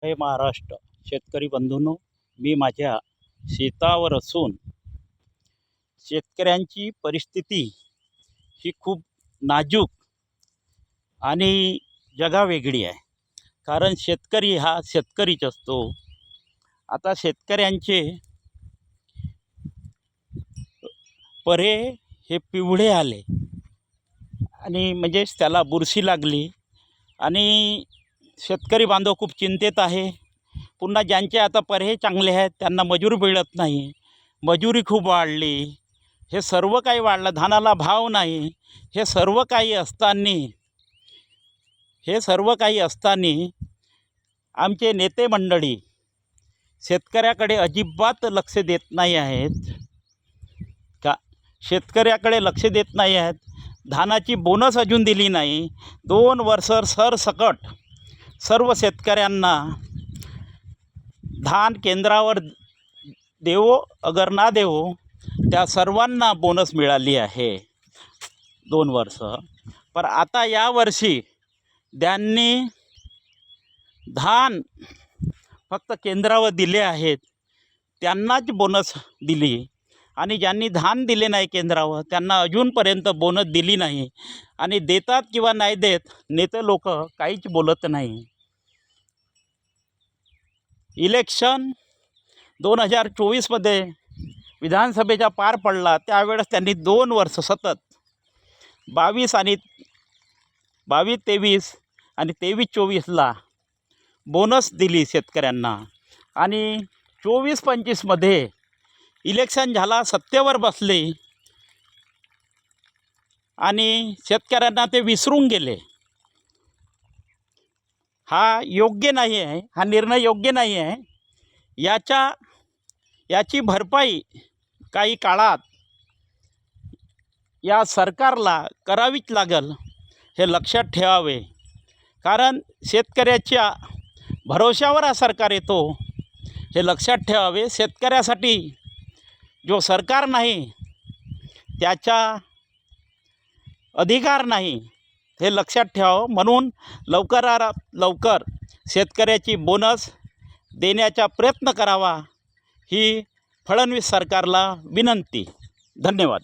हे महाराष्ट्र शेतकरी बंधूंनो, मी माझ्या शेतावर असून शेतकऱ्यांची परिस्थिती ही खूप नाजूक आणि जगावेगळी आहे. कारण शेतकरी हा शेतकरीच असतो. आता शेतकऱ्यांचे परे हे पिवळे आले आणि म्हणजेच त्याला बुरशी लागली आणि शेतकरी बांधव खूप चिंतेत आहे. पुन्हा ज्यांचे आता परे चांगले आहेत त्यांना मजूर मिळत नाही, मजुरी खूप वाढली, हे सर्व काही वाढलं, धानाला भाव नाही. हे सर्व काही असताना आमचे नेते मंडळी शेतकऱ्याकडे अजिबात लक्ष देत नाही आहेत. शेतकऱ्याकडे लक्ष देत नाही आहेत. धानाची बोनस अजून दिली नाही. 2 वर्ष सरसकट सर्व शेतकऱ्यांना धान केंद्रावर देवो अगर ना देवो त्या सर्वांना बोनस मिळाली आहे 2 वर्ष. पण आता यावर्षी त्यांनी धान फक्त केंद्रावर दिले आहेत त्यांनाच बोनस दिली आणि ज्यांनी धान दिले नाही केंद्रावर त्यांना अजूनपर्यंत बोनस दिली नाही. आणि देतात किंवा नाही देत नेते लोक काहीच बोलत नाही. इलेक्शन 2024मध्ये विधानसभेचा पार पडला त्यावेळेस त्यांनी 2 वर्ष सतत 22 आणि 23 आणि 23-24ला बोनस दिली शेतकऱ्यांना. आणि 24-25मध्ये इलेक्शन झाला, सत्तेवर बसले आणि शेतकऱ्यांना ते विसरून गेले. हा योग्य नाही आहे, हा निर्णय योग्य नाही आहे. याची भरपाई काही काळात या सरकारला करावीच लागेल, हे लक्षात ठेवावे. कारण शेतकऱ्याच्या भरोश्यावर हा सरकार येतो, हे लक्षात ठेवावे. शेतकऱ्यासाठी जो सरकार नाही त्याचा अधिकार नाही, हे लक्षात ठेवावं. म्हणून लवकरात लवकर शेतकऱ्याची बोनस देण्याचा प्रयत्न करावा ही फडणवीस सरकारला विनंती. धन्यवाद.